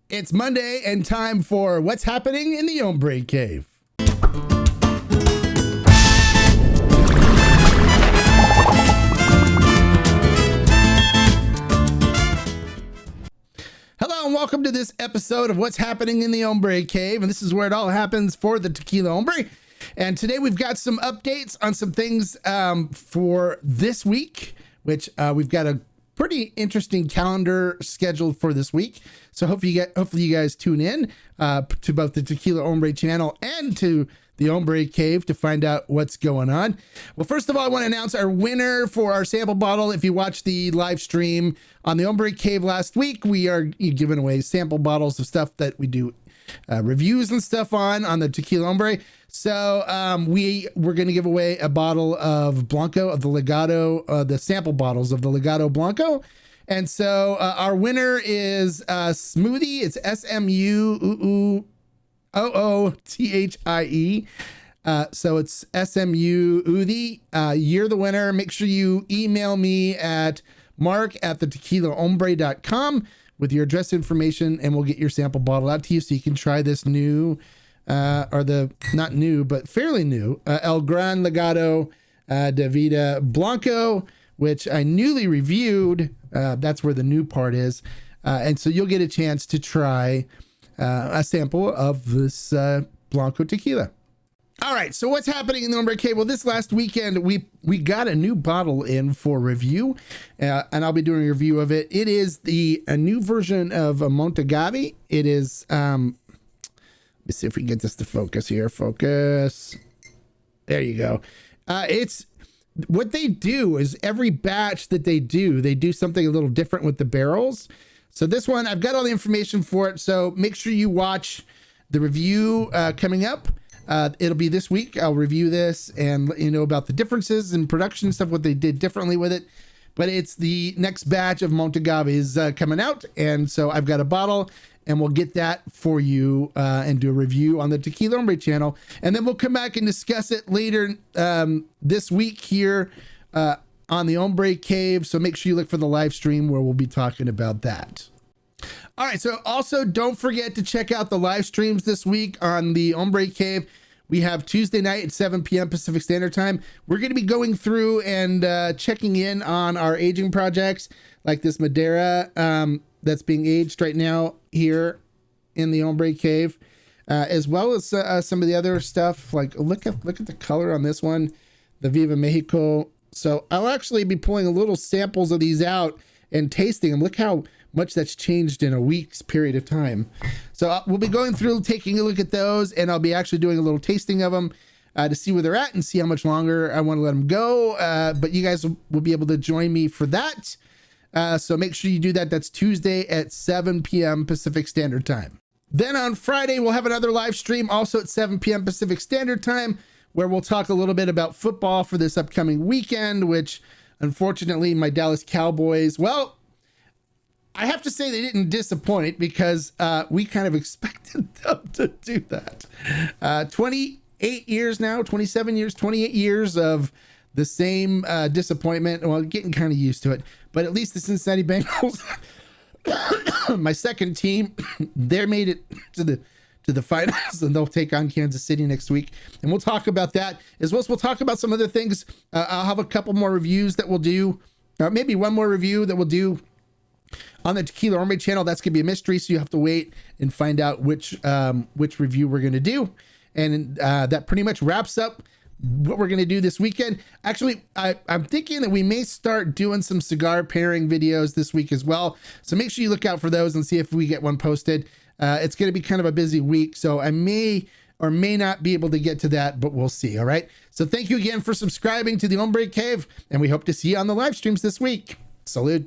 It's Monday and time for What's Happening in the Hombre Cave. Hello and welcome to this episode of What's Happening in the Hombre Cave. And this is where it all happens for the Tequila Hombre. And today we've got some updates on some things for this week, which we've got a pretty interesting calendar scheduled for this week. So hopefully you guys tune in to both the Tequila Hombre channel and to the Hombre Cave to find out what's going on. Well, first of all, I want to announce our winner for our sample bottle. If you watched the live stream on the Hombre Cave last week, we are giving away sample bottles of stuff that we do reviews and stuff on the Tequila Hombre. So we're going to give away a bottle of Blanco, of the Legado, the sample bottles of the Legado Blanco. And so our winner is Smoothie. It's SMUOOTHIE. So it's SMU-UTHI. You're the winner. Make sure you email me at mark@thetequilahombre.com with your address information, and we'll get your sample bottle out to you so you can try this new, not new, but fairly new, El Gran Legado de Vida Blanco, which I newly reviewed. That's where the new part is. And so you'll get a chance to try a sample of this Blanco tequila. All right, so what's happening in the Hombre Cave? Well, this last weekend, we got a new bottle in for review, and I'll be doing a review of it. It is a new version of a Mount Agave. It is, let me see if we can get this to focus here. Focus. There you go. It's what they do is every batch that they do something a little different with the barrels. So this one, I've got all the information for it. So make sure you watch the review coming up. It'll be this week. I'll review this and let you know about the differences in production stuff, what they did differently with it. But it's the next batch of Mount Agave is coming out. And so I've got a bottle and we'll get that for you and do a review on the Tequila Hombre channel. And then we'll come back and discuss it later this week here on the Hombre Cave. So make sure you look for the live stream where we'll be talking about that. All right, so also don't forget to check out the live streams this week on the Hombre Cave. We have Tuesday night at 7 p.m. Pacific Standard Time. We're going to be going through and checking in on our aging projects, like this Madeira that's being aged right now here in the Hombre Cave, as well as some of the other stuff. Like look at the color on this one, the Viva Mexico. So I'll actually be pulling a little samples of these out and tasting them. Look how much that's changed in a week's period of time. So we'll be going through, taking a look at those, and I'll be actually doing a little tasting of them to see where they're at and see how much longer I want to let them go. But you guys will be able to join me for that. So make sure you do that. That's Tuesday at 7 p.m. Pacific Standard Time. Then on Friday, we'll have another live stream also at 7 p.m. Pacific Standard Time, where we'll talk a little bit about football for this upcoming weekend, which unfortunately my Dallas Cowboys, well, I have to say they didn't disappoint because we kind of expected them to do that. 28 years now, 27 years, 28 years of the same disappointment. Well, getting kind of used to it, but at least the Cincinnati Bengals, my second team, they made it to the finals, and they'll take on Kansas City next week. And we'll talk about that as well as we'll talk about some other things. I'll have a couple more reviews that we'll do, maybe one more review that we'll do on the Tequila Hombre channel. That's gonna be a mystery, so you have to wait and find out which review we're gonna do. And that pretty much wraps up what we're gonna do this weekend. Actually, I'm thinking that we may start doing some cigar pairing videos this week as well. So make sure you look out for those and see if we get one posted. It's gonna be kind of a busy week, so I may or may not be able to get to that, but we'll see. All right. So thank you again for subscribing to the Hombre Cave, and we hope to see you on the live streams this week. Salud.